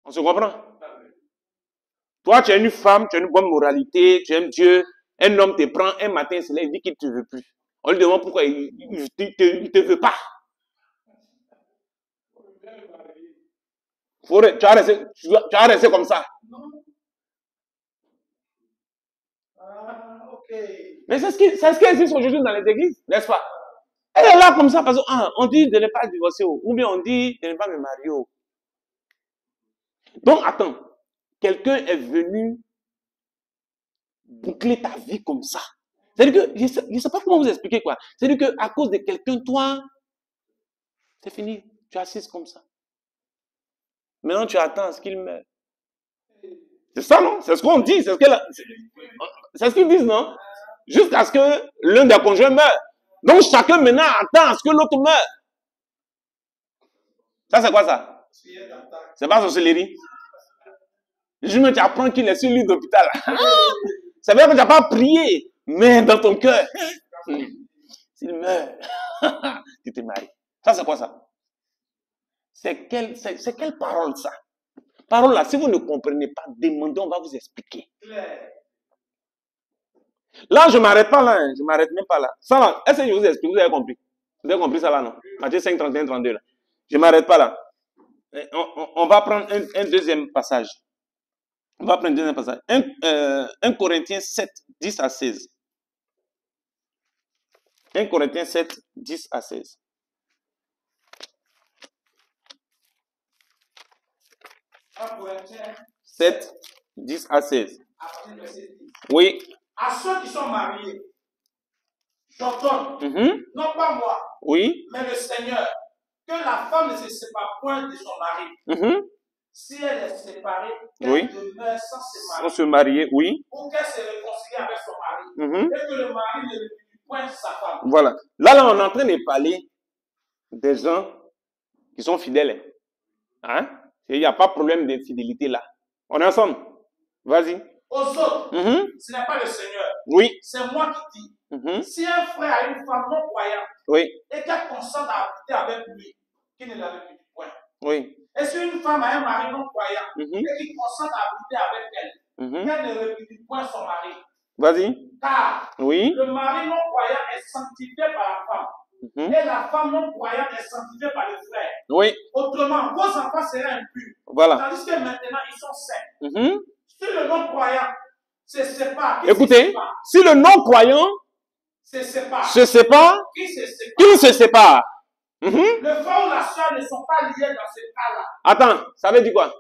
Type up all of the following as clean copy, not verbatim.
On se comprend? Toi, tu es une femme, tu as une bonne moralité, tu aimes Dieu. Un homme te prend un matin, il se lève, il dit qu'il ne te veut plus. On lui demande pourquoi il ne te veut pas. Tu as resté comme ça. Mais c'est ce qui existe aujourd'hui dans les églises, n'est-ce pas? Elle est là comme ça parce qu'on dit de ne pas divorcer, ou bien on dit de ne pas me marier. Donc, attends, quelqu'un est venu boucler ta vie comme ça. C'est-à-dire que, je ne sais pas comment vous expliquer quoi. C'est-à-dire qu'à cause de quelqu'un, toi, c'est fini. Tu assises comme ça. Maintenant, tu attends à ce qu'il meure. C'est ça, non? C'est ce qu'on dit. C'est ce qu'ils disent, non? Jusqu'à ce que l'un des conjoints meure. Donc, chacun maintenant attend à ce que l'autre meure. Ça, c'est quoi ça? C'est pas sorcellerie. Juste, tu apprends qu'il est sur l'île d'hôpital. Ça veut dire que tu n'as pas prié, mais dans ton cœur. S'il meurt, tu te maries. Ça, c'est quoi ça? C'est quelle parole ça? Parole là, si vous ne comprenez pas, demandez, on va vous expliquer. Là, je ne m'arrête pas là, je ne m'arrête même pas là. Ça là, est-ce que je vous explique? Vous avez compris? Vous avez compris ça là, non? Matthieu 5, 31, 32 là. Je ne m'arrête pas là. On va prendre un deuxième passage. On va prendre un deuxième passage. 1 Corinthiens 7, 10 à 16. 1 Corinthiens 7, 10 à 16. Corinthiens 7, 10 à 16. Oui. À ceux qui sont mariés, j'ordonne, non pas moi, oui, mais le Seigneur, que la femme ne se sépare point de son mari. Si elle est séparée, qu'elle demeure sans se marier. Sans se marier, oui. Ou qu'elle se réconcilie avec son mari. Et que le mari ne répudie point sa femme. Voilà. Là, on est en train de parler des gens qui sont fidèles. Hein? Il n'y a pas de problème d'infidélité là. On est ensemble. Vas-y. Aux autres, ce n'est pas le Seigneur. Oui. C'est moi qui dis. Si un frère a une femme non croyante, oui, et qu'elle consente à habiter avec lui, qu'il ne la répudie point. Oui. Et si une femme a un mari non croyant, et qu'il consente à habiter avec elle, qu'elle ne répudie point son mari. Vas-y. Car oui, le mari non croyant est sanctifié par la femme. Et la femme non croyante est sanctifiée par le frère. Oui. Autrement, vos enfants seraient impurs. Voilà. Tandis que maintenant, ils sont saints. Si le non-croyant se sépare, écoutez, si le non-croyant se sépare, qui se sépare? Le frère ou la soeur ne sont pas liés dans ce cas-là. Attends, ça veut dire quoi?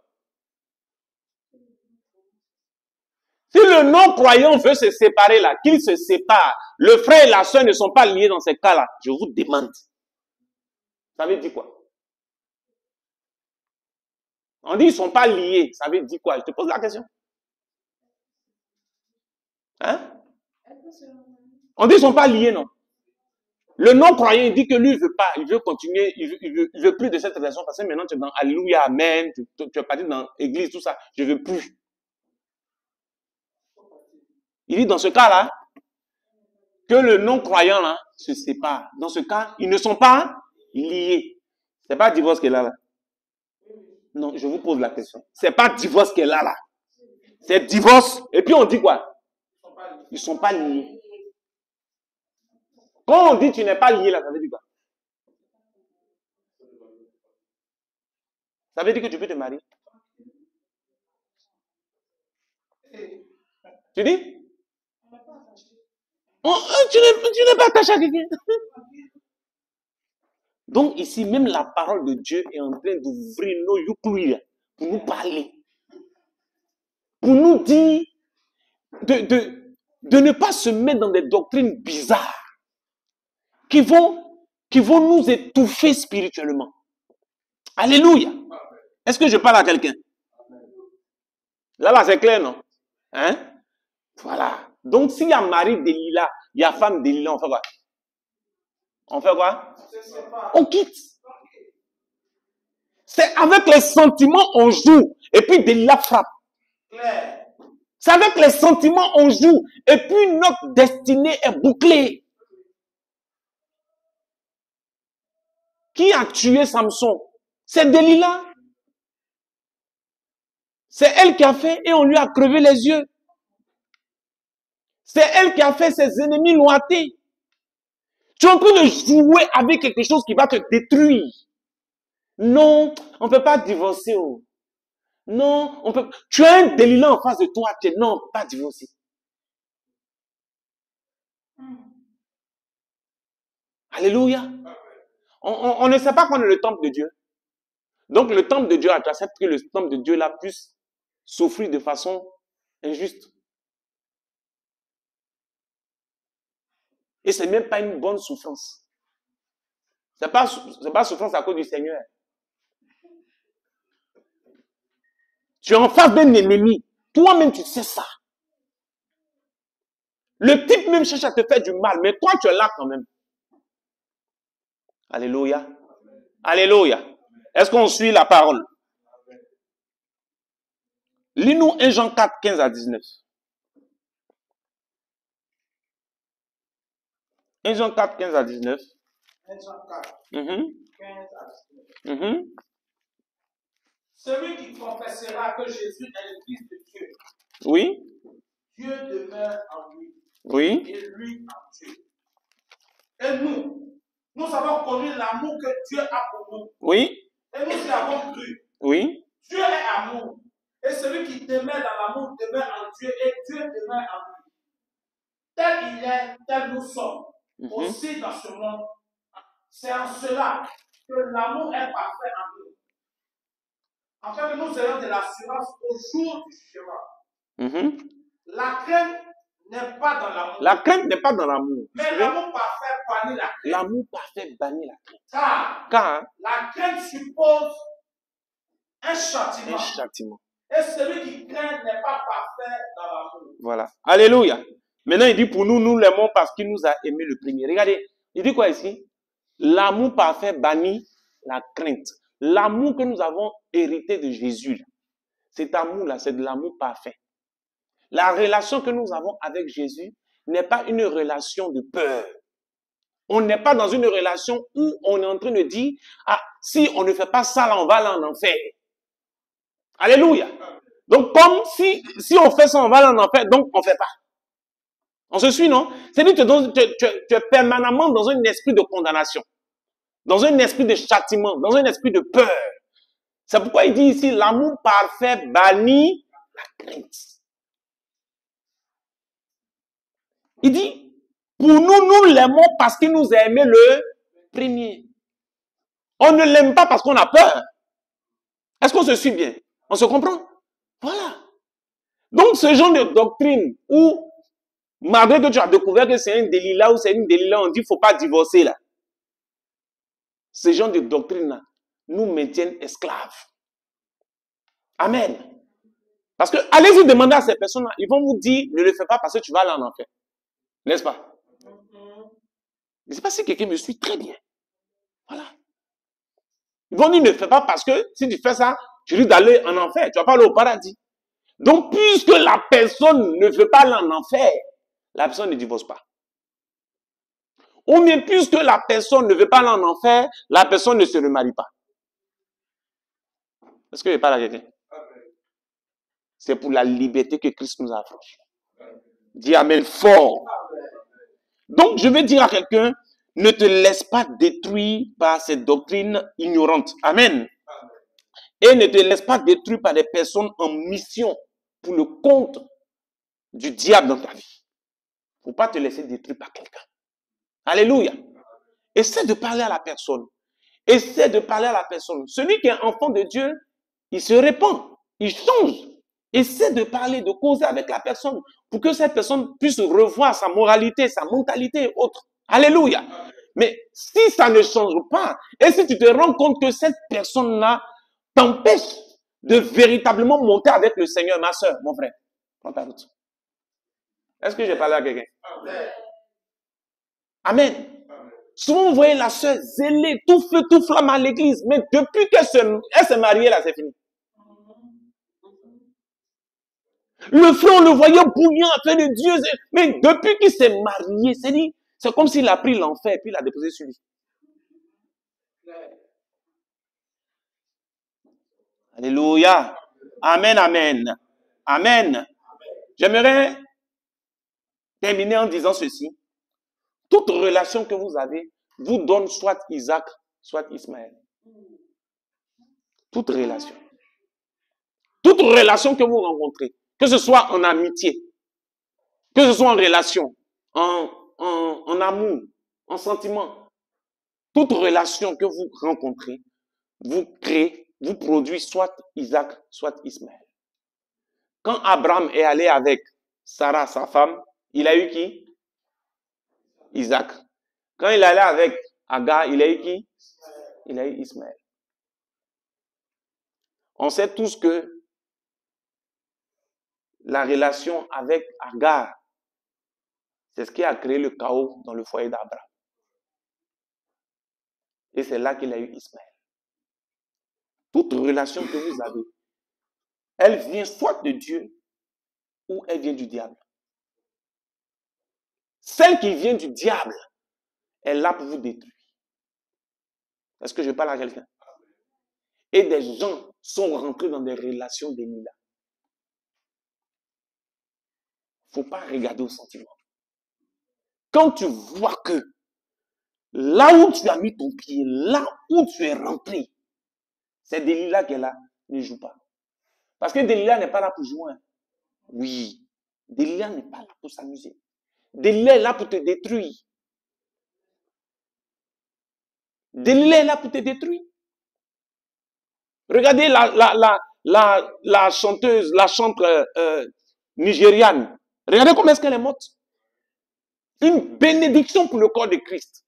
Si le non-croyant veut se séparer là, qu'il se sépare. Le frère et la soeur ne sont pas liés dans ce cas-là. Je vous demande. Ça veut dire quoi? On dit ils ne sont pas liés. Ça veut dire quoi? Je te pose la question. Hein? On dit ils ne sont pas liés, non? Le non-croyant, il dit que lui, il ne veut pas. Il veut continuer. Il veut plus de cette relation parce que maintenant, tu es dans Alléluia, Amen. Tu es parti dans l'église, tout ça. Je ne veux plus. Il dit dans ce cas-là, que le non-croyant là se sépare. Dans ce cas, ils ne sont pas liés. Ce n'est pas divorce qu'elle a là. Non, je vous pose la question. Ce n'est pas divorce qu'elle a là. C'est divorce. Et puis on dit quoi? Ils ne sont pas liés. Quand on dit tu n'es pas lié là, ça veut dire quoi? Ça veut dire que tu peux te marier. Tu dis? Tu n'es pas attaché à quelqu'un. Donc ici, même la parole de Dieu est en train d'ouvrir nos yuklouis pour nous parler. Pour nous dire de ne pas se mettre dans des doctrines bizarres qui vont nous étouffer spirituellement. Alléluia. Est-ce que je parle à quelqu'un? Là, c'est clair, non? Hein? Voilà. Donc, s'il y a mari Delilah, il y a femme Delilah, on fait quoi? On fait quoi? On quitte. C'est avec les sentiments on joue. Et puis Delilah frappe. C'est avec les sentiments on joue. Et puis notre destinée est bouclée. Qui a tué Samson? C'est Delilah. C'est elle qui a fait et on lui a crevé les yeux. C'est elle qui a fait ses ennemis lointés. Tu es en train de jouer avec quelque chose qui va te détruire. Non, on ne peut pas divorcer. Oh. Non, on peut. Tu as un Delilah en face de toi. Non, on ne peut pas divorcer. Alléluia. On ne sait pas qu'on est le temple de Dieu. Donc le temple de Dieu, tu acceptes que le temple de Dieu là puisse souffrir de façon injuste. Et ce n'est même pas une bonne souffrance. Ce n'est pas souffrance à cause du Seigneur. Tu es en face d'un ennemi. Toi-même, tu sais ça. Le type même cherche à te faire du mal, mais toi, tu es là quand même. Alléluia. Alléluia. Est-ce qu'on suit la parole? Lis-nous 1 Jean 4, 15 à 19. 1 Jean 4, 15 à 19. 1 Jean 4, Mm-hmm. 15 à 19. Mm-hmm. Celui qui confessera que Jésus est le Fils de Dieu, Oui. Dieu demeure en lui. Oui. Et lui en Dieu. Et nous avons connu l'amour que Dieu a pour nous. Oui. Et nous y avons cru. Oui. Dieu est amour. Et celui qui demeure dans l'amour demeure en Dieu et Dieu demeure en lui. Tel il est, tel nous sommes. Aussi dans ce monde. C'est en cela que l'amour est parfait en nous. Afin que nous ayons de l'assurance au jour du jugement. La crainte n'est pas dans l'amour. La crainte n'est pas dans l'amour. Mais l'amour parfait bannit la crainte. L'amour parfait bannit la crainte. Car la crainte suppose un châtiment. Un châtiment. Et celui qui craint n'est pas parfait dans l'amour. Voilà. Alléluia. Maintenant, il dit pour nous, nous l'aimons parce qu'il nous a aimés le premier. Regardez, il dit quoi ici? L'amour parfait bannit la crainte. L'amour que nous avons hérité de Jésus, cet amour-là, c'est de l'amour parfait. La relation que nous avons avec Jésus n'est pas une relation de peur. On n'est pas dans une relation où on est en train de dire, ah, si on ne fait pas ça, là, on va aller en enfer. Alléluia. Donc, comme si on fait ça, on va aller en enfer, donc on ne fait pas. On se suit, non? C'est-à-dire que tu es permanemment dans un esprit de condamnation, dans un esprit de châtiment, dans un esprit de peur. C'est pourquoi il dit ici, l'amour parfait bannit la crainte. Il dit, pour nous, nous l'aimons parce qu'il nous a aimé le premier. On ne l'aime pas parce qu'on a peur. Est-ce qu'on se suit bien? On se comprend? Voilà. Donc, ce genre de doctrine où, malgré que tu as découvert que c'est un Delilah ou c'est une Delilah, on dit qu'il ne faut pas divorcer là. Ce genre de doctrine-là nous maintiennent esclaves. Amen. Parce que, allez-y demander à ces personnes-là, ils vont vous dire, ne le fais pas parce que tu vas aller en enfer. N'est-ce pas? Je ne sais pas si quelqu'un me suit très bien. Voilà. Ils vont dire, ne fais pas parce que si tu fais ça, tu risques d'aller en enfer. Tu ne vas pas aller au paradis. Donc, puisque la personne ne veut pas aller en enfer, la personne ne divorce pas. Ou bien, puisque la personne ne veut pas aller en enfer, la personne ne se remarie pas. Est-ce que je parle à quelqu'un? C'est pour la liberté que Christ nous a affranchis. Dis amen fort. Donc, je vais dire à quelqu'un, ne te laisse pas détruire par cette doctrine ignorante. Amen. Et ne te laisse pas détruire par des personnes en mission pour le compte du diable dans ta vie. Il ne faut pas te laisser détruire par quelqu'un. Alléluia. Essaie de parler à la personne. Essaie de parler à la personne. Celui qui est enfant de Dieu, il se répand. Il change. Essaie de parler, de causer avec la personne pour que cette personne puisse revoir sa moralité, sa mentalité et autres. Alléluia. Mais si ça ne change pas, et si tu te rends compte que cette personne-là t'empêche de véritablement monter avec le Seigneur, ma soeur, mon frère, prends ta route. Est-ce que j'ai parlé à quelqu'un? Amen. Souvent, vous voyez la soeur zélée, tout feu, tout flamme à l'église, mais depuis qu'elle s'est mariée, là, c'est fini. Le frère, on le voyait bouillant après de Dieu. Mais depuis qu'il s'est marié, c'est comme s'il a pris l'enfer et puis il l'a déposé sur lui. Alléluia. Amen, amen. Amen. J'aimerais terminer en disant ceci. Toute relation que vous avez vous donne soit Isaac, soit Ismaël. Toute relation. Toute relation que vous rencontrez, que ce soit en amitié, que ce soit en relation, en amour, en sentiment, toute relation que vous rencontrez, vous créez, vous produit soit Isaac, soit Ismaël. Quand Abraham est allé avec Sarah, sa femme, il a eu qui? Isaac. Quand il est allé avec Agar, il a eu qui? Il a eu Ismaël. On sait tous que la relation avec Agar, c'est ce qui a créé le chaos dans le foyer d'Abraham. Et c'est là qu'il a eu Ismaël. Toute relation que vous avez, elle vient soit de Dieu ou elle vient du diable. Celle qui vient du diable est là pour vous détruire. Est-ce que je parle à quelqu'un? Et des gens sont rentrés dans des relations d'Émila. Il ne faut pas regarder au sentiment. Quand tu vois que là où tu as mis ton pied, là où tu es rentré, c'est Delilah qui est là, ne joue pas. Parce que Delilah n'est pas là pour jouer. Oui, Delilah n'est pas là pour s'amuser. Delilah est là pour te détruire. Delilah est là pour te détruire. Regardez la chanteuse, la chanteuse nigériane. Regardez comment est-ce qu'elle est morte. Une bénédiction pour le corps de Christ.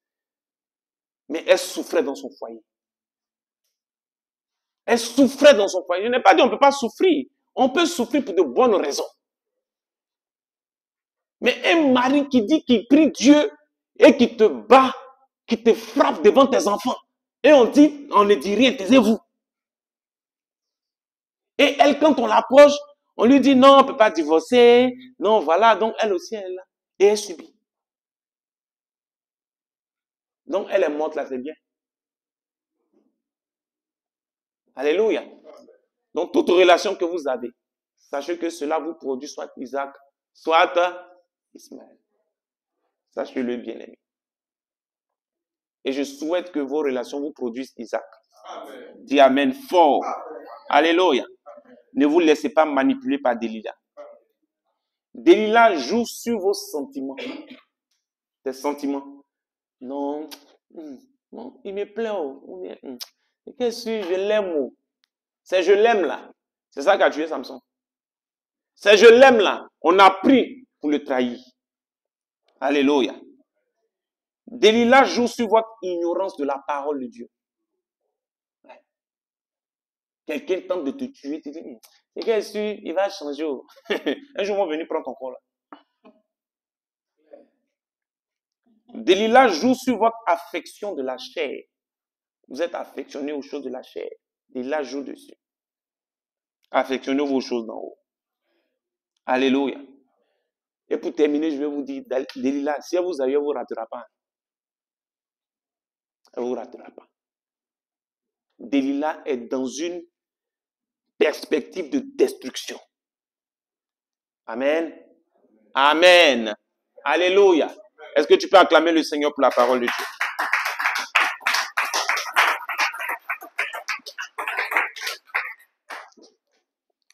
Mais elle souffrait dans son foyer. Elle souffrait dans son foyer. Je n'ai pas dit on ne peut pas souffrir. On peut souffrir pour de bonnes raisons. Mais un mari qui dit qu'il prie Dieu et qui te bat, qui te frappe devant tes enfants. Et on ne dit rien, taisez-vous. Et elle, quand on l'approche, on lui dit non, on ne peut pas divorcer. Non, voilà. Donc elle aussi, elle est là. Et elle subit. Donc elle est morte là, c'est bien. Alléluia. Donc toute relation que vous avez, sachez que cela vous produit soit Isaac, soit Ismaël. Sachez-le bien aimé. Et je souhaite que vos relations vous produisent Isaac. Amen. Dis Amen fort. Amen. Alléluia. Ne vous laissez pas manipuler par Delilah. Delilah joue sur vos sentiments. Tes sentiments. Non, non, il me plaît. Oh. Qu'est-ce que je l'aime? Oh. C'est je l'aime là. C'est ça qui a tué Samson. C'est je l'aime là. On a pris pour le trahir. Alléluia. Delilah joue sur votre ignorance de la parole de Dieu. Ouais. Quelqu'un tente de te tuer, tu dis, c'est qu'est-ce que il va changer. Oh. Un jour, on va venir prendre ton corps là. Delilah joue sur votre affection de la chair. Vous êtes affectionné aux choses de la chair. Delilah joue dessus. Affectionnez vos choses d'en haut. Alléluia. Et pour terminer, je vais vous dire, Delilah, si elle vous a eu, elle ne vous ratera pas. Elle ne vous ratera pas. Delilah est dans une perspective de destruction. Amen. Amen. Alléluia. Est-ce que tu peux acclamer le Seigneur pour la parole de Dieu?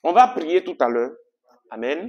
On va prier tout à l'heure. Amen.